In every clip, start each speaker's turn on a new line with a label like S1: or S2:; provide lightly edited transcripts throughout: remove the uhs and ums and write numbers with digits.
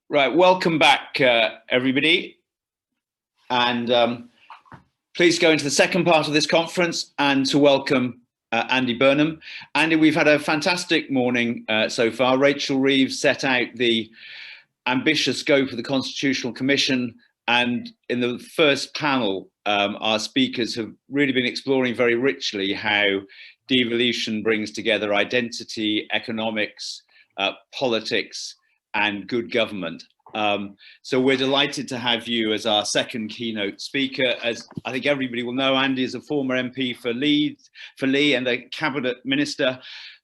S1: Right, welcome back, everybody. And please go into the second part of this conference and to welcome Andy Burnham. Andy, we've had a fantastic morning so far. Rachel Reeves set out the ambitious scope of the Constitutional Commission, and in the first panel, our speakers have really been exploring very richly how devolution brings together identity, economics, politics, and good government. So we're delighted to have you as our second keynote speaker. As I think everybody will know, Andy is a former MP for Leigh and a cabinet minister,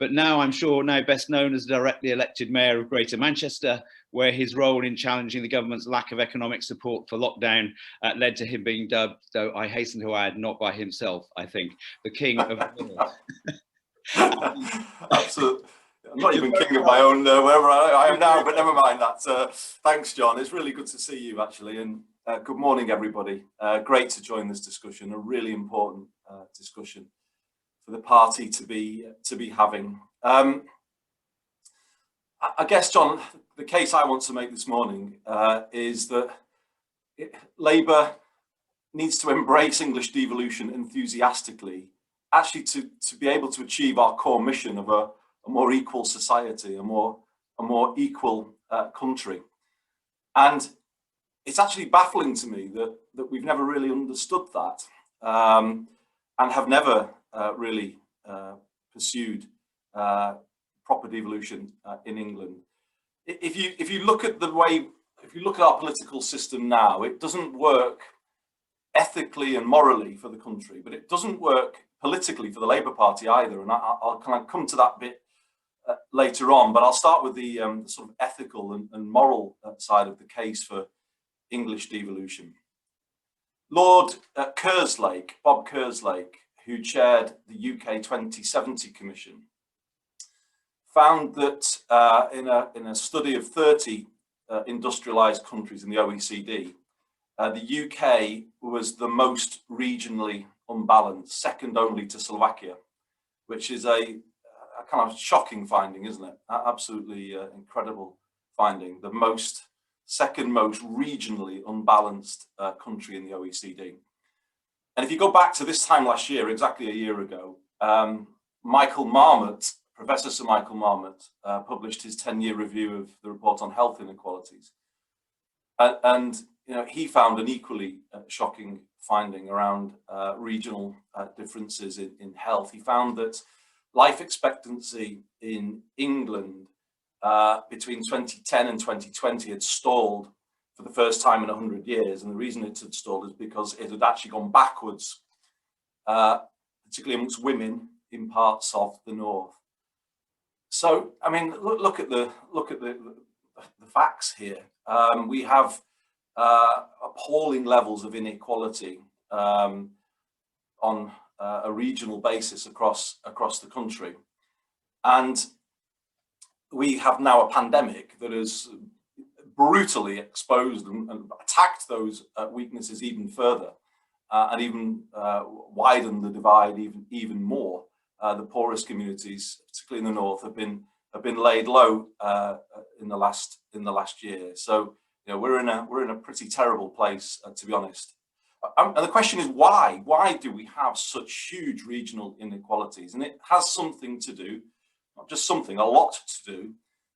S1: but now I'm sure now best known as directly elected mayor of Greater Manchester, where his role in challenging the government's lack of economic support for lockdown led to him being dubbed, though I hasten to add, not by himself, I think, the king of the North.
S2: Absolutely. I'm not even king of my own wherever I am now, but never mind that. Thanks, John. It's really good to see you, actually, and good morning, everybody. Great to join this discussion, a really important discussion for the party to be having. I guess, John, the case I want to make this morning is that Labour needs to embrace English devolution enthusiastically, actually to be able to achieve our core mission of a more equal society, a more equal country. And it's actually baffling to me that we've never really understood that and have never really pursued proper devolution in England. If you look at our political system now, it doesn't work ethically and morally for the country, but it doesn't work politically for the Labour Party either. And I'll kind of come to that bit later on, but I'll start with the sort of ethical and moral side of the case for English devolution. Lord Kerslake, Bob Kerslake, who chaired the UK 2070 Commission, found that in a study of 30 industrialised countries in the OECD, the UK was the most regionally unbalanced, second only to Slovakia, which is a kind of shocking finding, isn't it? Absolutely incredible finding. The second most regionally unbalanced country in the OECD. And if you go back to this time last year, exactly a year ago, Professor Sir Michael Marmot published his 10-year review of the report on health inequalities. And he found an equally shocking finding around regional differences in health. He found that life expectancy in England between 2010 and 2020 had stalled for the first time in 100 years. And the reason it had stalled is because it had actually gone backwards, particularly amongst women in parts of the north. So, I mean, look at the facts here. We have appalling levels of inequality on a regional basis across the country, and we have now a pandemic that has brutally exposed and attacked those weaknesses even further, and even widened the divide even more. The poorest communities, particularly in the north, have been laid low in the last year. So we're in a pretty terrible place, to be honest. And the question is why? Why do we have such huge regional inequalities? And it has something to do, not just something, a lot to do,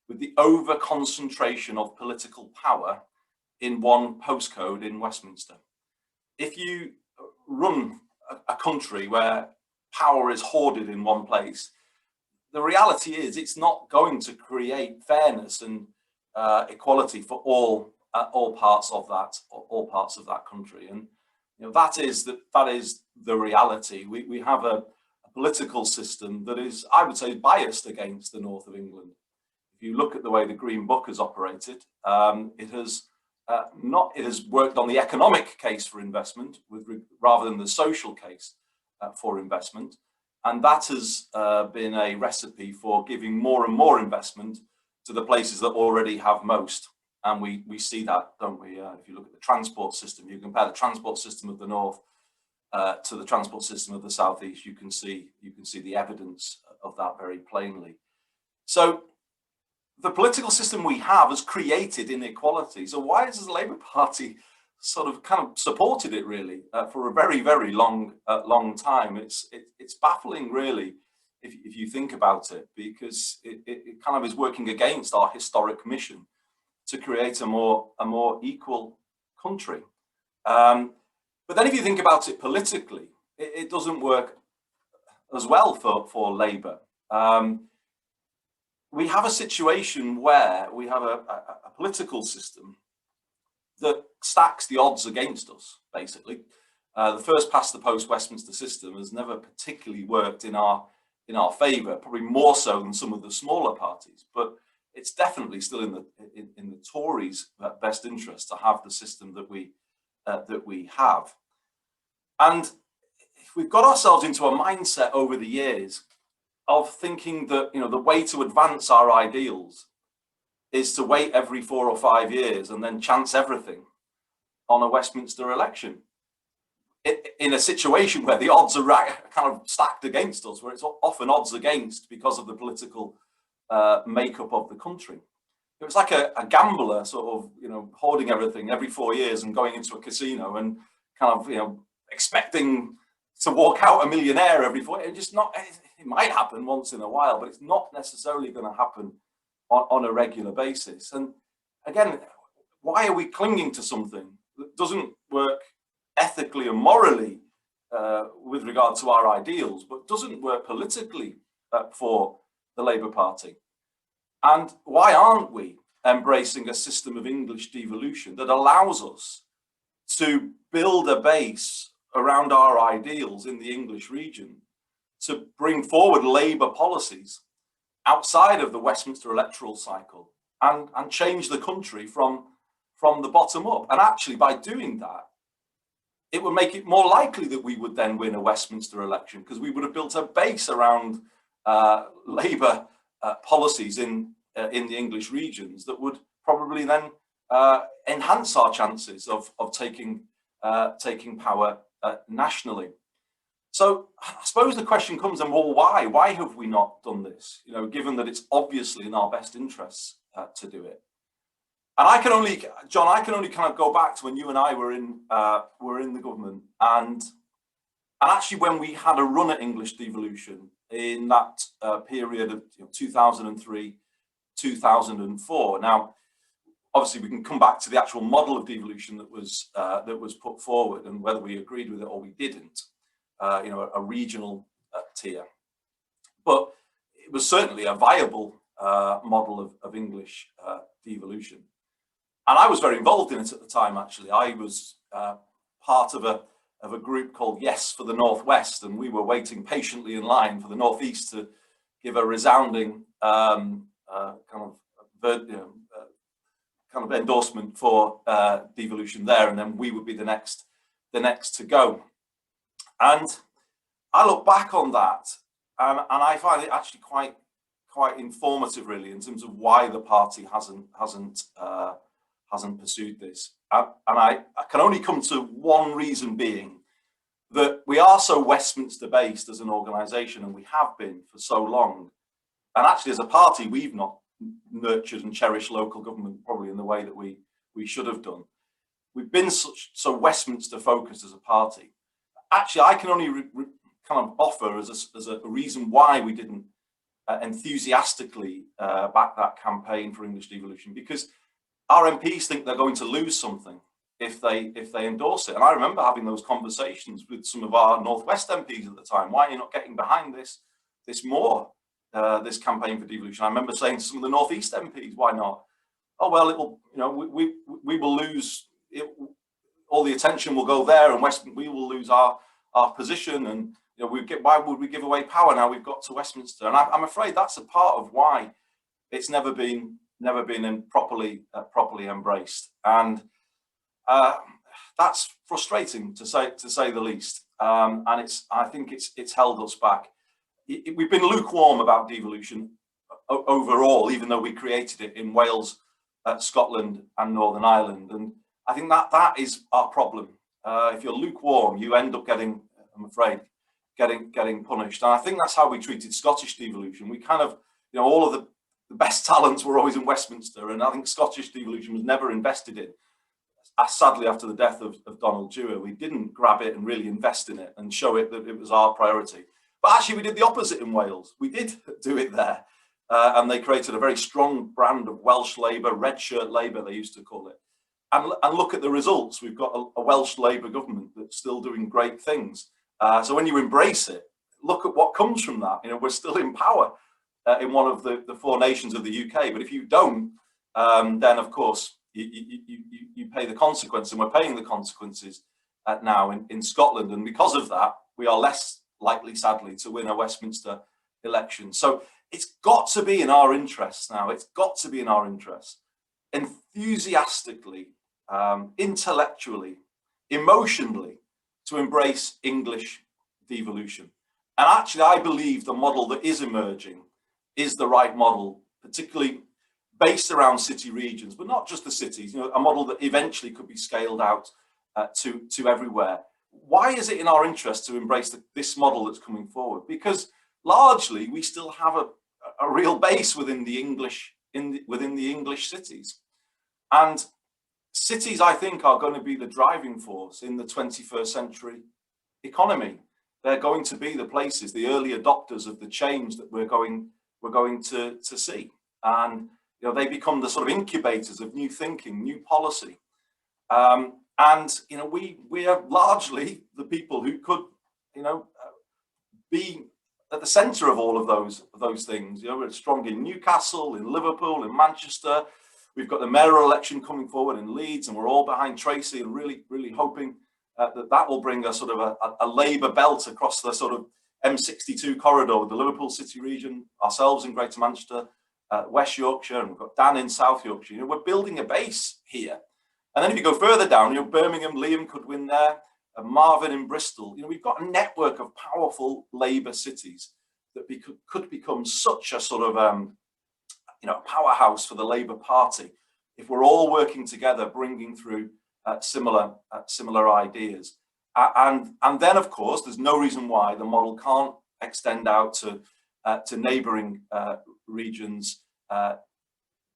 S2: with the over concentration of political power in one postcode in Westminster. If you run a country where power is hoarded in one place, the reality is it's not going to create fairness and equality for all parts of that country. And that is the reality. We have a political system that is, I would say, biased against the north of England. If you look at the way the Green Book has operated, it has worked on the economic case for investment rather than the social case for investment, and that has been a recipe for giving more and more investment to the places that already have most. And we see that, don't we? If you look at the transport system, you compare the transport system of the north to the transport system of the southeast, you can see the evidence of that very plainly. So the political system we have has created inequality. So why has the Labour Party sort of kind of supported it really for a very, very long time? It's baffling really if you think about it, because it kind of is working against our historic mission to create a more equal country. But then if you think about it politically, it doesn't work as well for Labour. We have a situation where we have a political system that stacks the odds against us, basically. The first past the post Westminster system has never particularly worked in our favour, probably more so than some of the smaller parties, but it's definitely still in the Tories' best interest to have the system that we have. And we've got ourselves into a mindset over the years of thinking that, the way to advance our ideals is to wait every 4 or 5 years and then chance everything on a Westminster election. In a situation where the odds are kind of stacked against us, where it's often odds against because of the political makeup of the country. It was like a gambler sort of, hoarding everything every 4 years and going into a casino and kind of, expecting to walk out a millionaire every 4 years. It might happen once in a while, but it's not necessarily going to happen on a regular basis. And again, why are we clinging to something that doesn't work ethically and morally with regard to our ideals, but doesn't work politically for the Labour Party? And why aren't we embracing a system of English devolution that allows us to build a base around our ideals in the English region, to bring forward Labour policies outside of the Westminster electoral cycle and change the country from the bottom up? And actually, by doing that, it would make it more likely that we would then win a Westminster election, because we would have built a base around Labour policies in the English regions that would probably then enhance our chances of taking power nationally. So I suppose the question comes, and well, why? Why have we not done this? Given that it's obviously in our best interests to do it. And I can only kind of go back to when you and I were in the government, and actually when we had a run at English devolution in that period of 2003, 2004. Now, obviously, we can come back to the actual model of devolution that was put forward and whether we agreed with it or we didn't. A regional tier, but it was certainly a viable model of English devolution. And I was very involved in it at the time. Actually, I was part of a group called Yes for the Northwest, and we were waiting patiently in line for the Northeast to give a resounding kind of endorsement for devolution there, and then we would be the next to go. And I look back on that, and I find it actually quite informative, really, in terms of why the party hasn't pursued this. And I can only come to one reason, being that we are so Westminster based as an organisation, and we have been for so long. And actually, as a party, we've not nurtured and cherished local government probably in the way that we should have done. We've been so Westminster focused as a party. Actually, I can only kind of offer as a reason why we didn't enthusiastically back that campaign for English devolution, because our MPs think they're going to lose something if they endorse it. And I remember having those conversations with some of our Northwest MPs at the time. Why are you not getting behind this more? This campaign for devolution. I remember saying to some of the Northeast MPs, why not? Oh, well, it will, we will lose it, all the attention will go there, and we will lose our position, and why would we give away power now we've got to Westminster? And I'm afraid that's a part of why it's never been properly embraced, and that's frustrating to say the least. And I think it's held us back. We've been lukewarm about devolution overall, even though we created it in Wales, Scotland, and Northern Ireland. And I think that is our problem. If you're lukewarm, you end up getting, I'm afraid, getting punished. And I think that's how we treated Scottish devolution. We kind of, all of the best talents were always in Westminster, and I think Scottish devolution was never invested in. Sadly, after the death of Donald Dewar, we didn't grab it and really invest in it and show it that it was our priority. But actually, we did the opposite in Wales. We did do it there. And they created a very strong brand of Welsh Labour, red shirt Labour, they used to call it. And look at the results. We've got a Welsh Labour government that's still doing great things. So when you embrace it, look at what comes from that. You know, we're still in power in one of the four nations of the UK. But if you don't, then of course, you pay the consequence, and we're paying the consequences now in Scotland. And because of that, we are less likely, sadly, to win a Westminster election. So it's got to be in our interests now. It's got to be in our interests, enthusiastically, intellectually, emotionally, to embrace English devolution. And actually, I believe the model that is emerging is the right model, particularly based around city regions, but not just the cities, you know, a model that eventually could be scaled out to everywhere. Why is it in our interest to embrace this model that's coming forward? Because largely we still have a real base within the English cities, and cities, I think, are going to be the driving force in the 21st century economy. They're going to be the places, the early adopters of the change that we're going to see, and you know, they become the sort of incubators of new thinking, new policy. And you know, we are largely the people who could, you know, be at the centre of all of those things. You know, we're strong in Newcastle, in Liverpool, in Manchester. We've got the mayoral election coming forward in Leeds, and we're all behind Tracy and really hoping that will bring a sort of a Labour belt across the sort of M62 corridor with the Liverpool City region, ourselves in Greater Manchester, West Yorkshire, and we've got Dan in South Yorkshire. You know, we're building a base here. And then if you go further down, you know, Birmingham, Leigh could win there, Marvin in Bristol. You know, we've got a network of powerful Labour cities that could become such a sort of, you know, powerhouse for the Labour Party if we're all working together, bringing through similar ideas. And then, of course, there's no reason why the model can't extend out to neighbouring regions,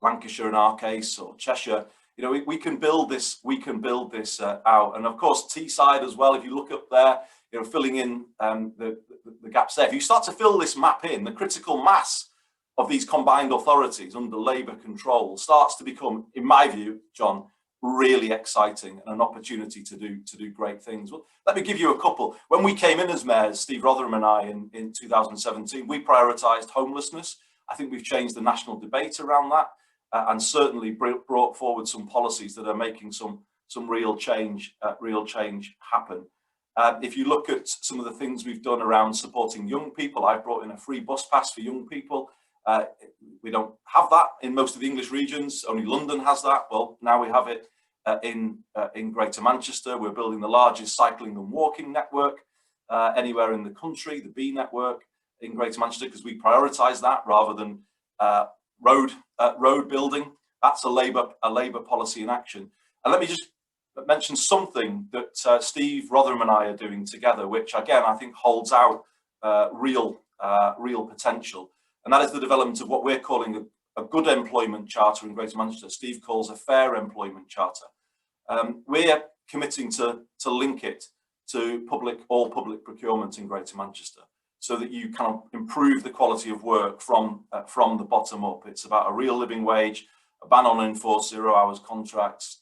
S2: Lancashire in our case, or Cheshire. You know, we can build this. We can build this out, and of course, Teesside as well. If you look up there, you know, filling in the gaps there. If you start to fill this map in, the critical mass of these combined authorities under Labour control starts to become, in my view, John, really exciting and an opportunity to do great things. Well, let me give you a couple. When we came in as mayors, Steve Rotherham and I, in 2017, we prioritised homelessness. I think we've changed the national debate around that, and certainly brought forward some policies that are making some real change happen. If you look at some of the things we've done around supporting young people, I've brought in a free bus pass for young people. We don't have that in most of the English regions. Only London has that. Well, now we have it in Greater Manchester. We're building the largest cycling and walking network anywhere in the country, the B network in Greater Manchester, because we prioritise that rather than road building. That's a Labour policy in action. And let me just mention something that Steve Rotherham and I are doing together, which again I think holds out real potential, and that is the development of what we're calling a good employment charter in Greater Manchester. Steve calls a fair employment charter. We're committing to link it to all public procurement in Greater Manchester, so that you kind of improve the quality of work from the bottom up. It's about a real living wage, a ban on enforced 0 hours contracts,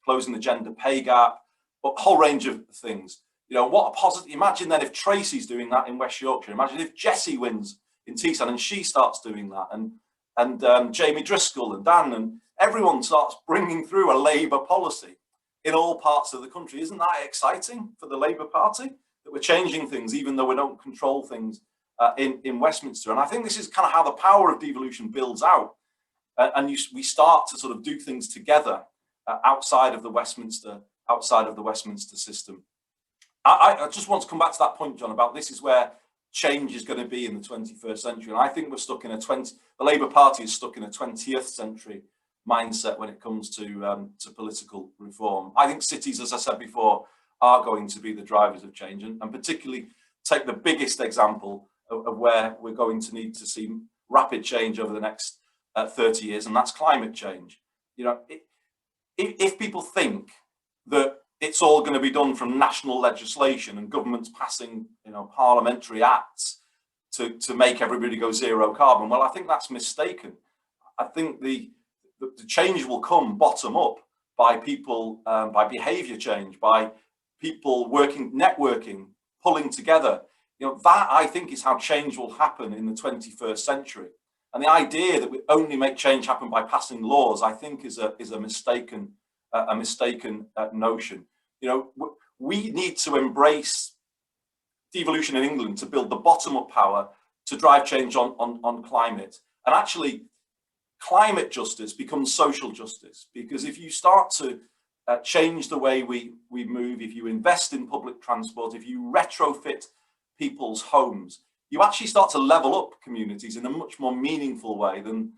S2: closing the gender pay gap, but a whole range of things. You know, what a positive, imagine then if Tracy's doing that in West Yorkshire, imagine if Jessie wins in Teesside and she starts doing that, and Jamie Driscoll and Dan and everyone starts bringing through a Labour policy in all parts of the country. Isn't that exciting for the Labour Party? That we're changing things even though we don't control things in Westminster. And I think this is kind of how the power of devolution builds out, and we start to sort of do things together outside of the Westminster system. I just want to come back to that point, John, about this is where change is going to be in the 21st century. And I think we're stuck in the Labour Party is stuck in a 20th century mindset when it comes to political reform. I think cities, as I said before, are going to be the drivers of change, and particularly take the biggest example of where we're going to need to see rapid change over the next 30 years, and that's climate change. You know, if people think that it's all going to be done from national legislation and governments passing, you know, parliamentary acts to make everybody go zero carbon, well, I think that's mistaken. I think the change will come bottom up by people, by behaviour change, by people networking, pulling together. You know, that I think is how change will happen in the 21st century. And the idea that we only make change happen by passing laws, I think, is a mistaken notion. You know, we need to embrace devolution in England to build the bottom-up power to drive change on climate. And actually, climate justice becomes social justice, because if you start to change the way we move, if you invest in public transport, if you retrofit people's homes, you actually start to level up communities in a much more meaningful way than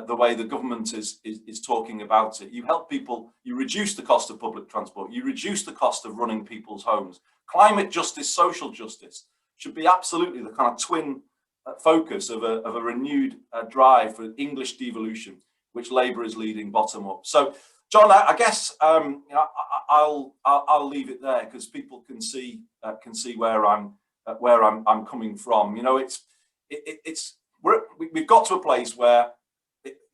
S2: the way the government is talking about it. You help people, you reduce the cost of public transport, you reduce the cost of running people's homes. Climate justice, social justice should be absolutely the kind of twin focus of a renewed drive for English devolution, which Labour is leading bottom up. So, John, I guess you know, I'll leave it there, because people can see where I'm coming from. You know, we've got to a place where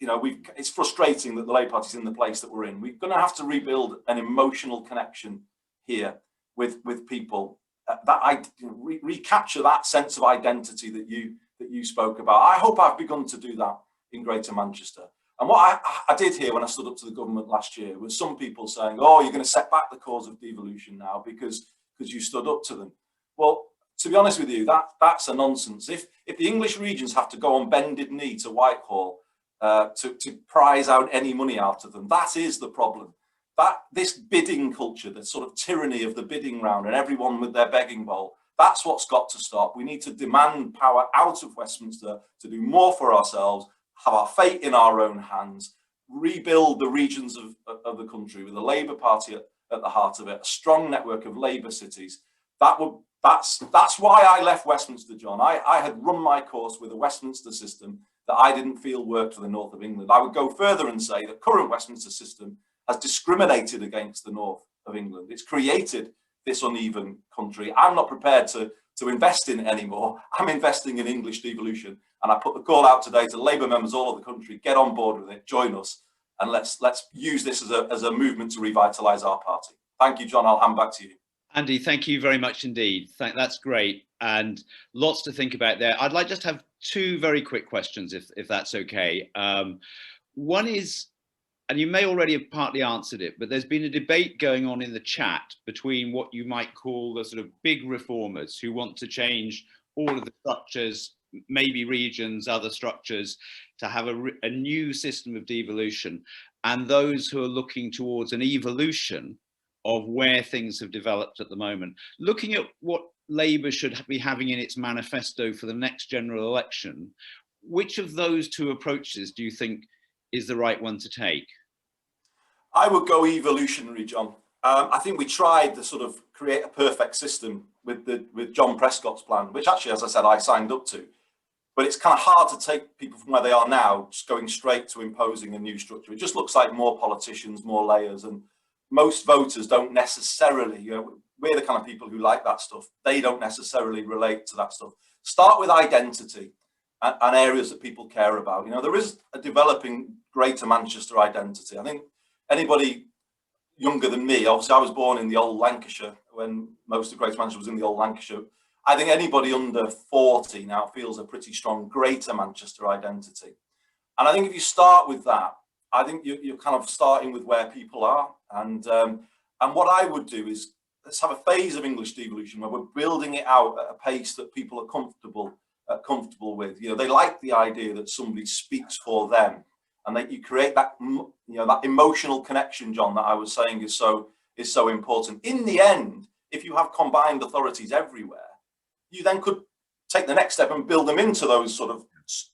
S2: you know, it's frustrating that the Labour Party's in the place that we're in. We're going to have to rebuild an emotional connection here with people, recapture that sense of identity that you spoke about. I hope I've begun to do that in Greater Manchester. And what I did hear when I stood up to the government last year was some people saying, "Oh, you're going to set back the cause of devolution now because you stood up to them." Well, to be honest with you, that's a nonsense. If the English regions have to go on bended knee to Whitehall to prize out any money out of them, that is the problem. This bidding culture, the sort of tyranny of the bidding round and everyone with their begging bowl, that's what's got to stop. We need to demand power out of Westminster to do more for ourselves, have our fate in our own hands, rebuild the regions of the country with the Labour Party at the heart of it, a strong network of Labour cities. That's why I left Westminster, John. I had run my course with a Westminster system that I didn't feel worked for the north of England. I would go further and say the current Westminster system has discriminated against the north of England. It's created this uneven country. I'm not prepared to invest in it anymore. I'm investing in English devolution, and I put the call out today to Labour members all over the country: get on board with it, join us, and let's use this as a movement to revitalise our party. Thank you, John. I'll hand back to you.
S1: Andy, thank you very much indeed. That's great, and lots to think about there. I'd like just to have two very quick questions, if that's okay. One is, and you may already have partly answered it, but there's been a debate going on in the chat between what you might call the sort of big reformers who want to change all of the structures, maybe regions, other structures, to have a new system of devolution, and those who are looking towards an evolution of where things have developed at the moment. Looking at what Labour should be having in its manifesto for the next general election, which of those two approaches do you think is the right one to take?
S2: I would go evolutionary, John. I think we tried to sort of create a perfect system with John Prescott's plan, which actually, as I said, I signed up to. But it's kind of hard to take people from where they are now, just going straight to imposing a new structure. It just looks like more politicians, more layers, and most voters don't necessarily, you know, we're the kind of people who like that stuff. They don't necessarily relate to that stuff. Start with identity and areas that people care about. You know, there is a developing Greater Manchester identity. I think anybody younger than me, obviously I was born in the old Lancashire when most of Greater Manchester was in the old Lancashire. I think anybody under 40 now feels a pretty strong Greater Manchester identity. And I think if you start with that, I think you're kind of starting with where people are. And what I would do is, let's have a phase of English devolution where we're building it out at a pace that people are comfortable with. You know, they like the idea that somebody speaks for them, and that you create that, you know, that emotional connection, John, that I was saying is so important. In the end, if you have combined authorities everywhere, you then could take the next step and build them into those sort of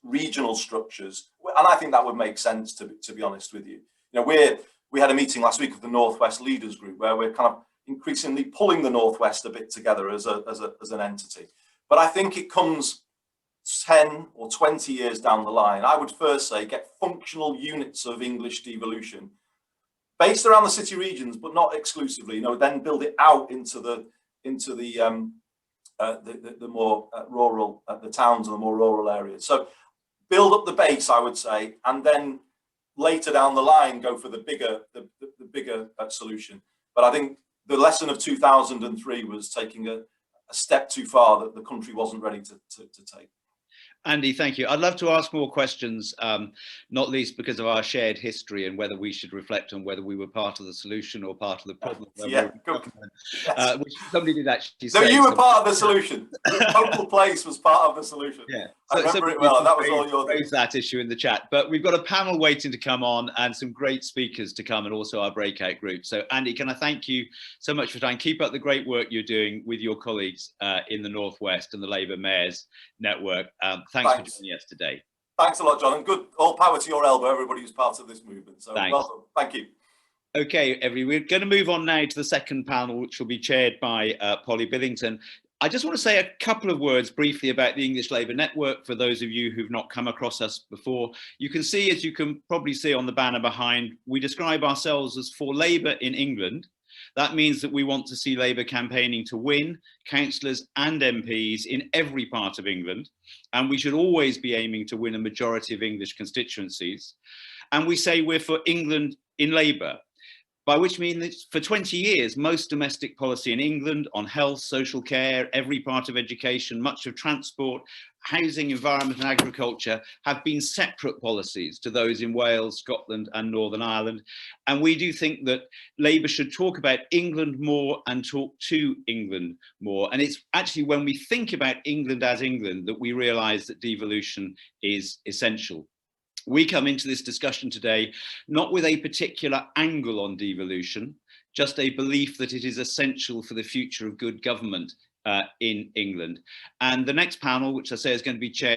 S2: regional structures. And I think that would make sense, to be honest with you. You know, we had a meeting last week of the Northwest Leaders Group where we're kind of increasingly pulling the Northwest a bit together as an entity. But I think it comes 10 or 20 years down the line, I would first say get functional units of English devolution based around the city regions, but not exclusively. You know, then build it out into the more rural, the towns and the more rural areas. So build up the base, I would say, and then later down the line go for the bigger solution. But I think the lesson of 2003 was taking a step too far that the country wasn't ready to take.
S1: Andy, thank you. I'd love to ask more questions, not least because of our shared history and whether we should reflect on whether we were part of the solution or part of the problem.
S2: Yeah, good. Yes.
S1: Which somebody did actually
S2: no,
S1: say.
S2: You were part of the solution. Local place was part of the solution.
S1: Yeah,
S2: I remember it well. That was all your doing.
S1: Raise that issue in the chat. But we've got a panel waiting to come on and some great speakers to come, and also our breakout group. So, Andy, can I thank you so much for your time? Keep up the great work you're doing with your colleagues in the Northwest and the Labour Mayors Network. Thanks for joining us today.
S2: Thanks a lot, John, and good all power to your elbow, everybody who's part of this movement. So welcome. Thank you.
S1: Okay, we're going to move on now to the second panel, which will be chaired by Polly Billington. I just want to say a couple of words briefly about the English Labour Network for those of you who've not come across us before. You can see, as you can probably see on the banner behind, we describe ourselves as for Labour in England. That means that we want to see Labour campaigning to win councillors and MPs in every part of England, and we should always be aiming to win a majority of English constituencies. And we say we're for England in Labour, by which means for 20 years, most domestic policy in England on health, social care, every part of education, much of transport, housing, environment and agriculture have been separate policies to those in Wales, Scotland and Northern Ireland. And we do think that Labour should talk about England more and talk to England more. And it's actually when we think about England as England that we realise that devolution is essential. We come into this discussion today not with a particular angle on devolution, just a belief that it is essential for the future of good government in England. And the next panel, which I say is going to be chaired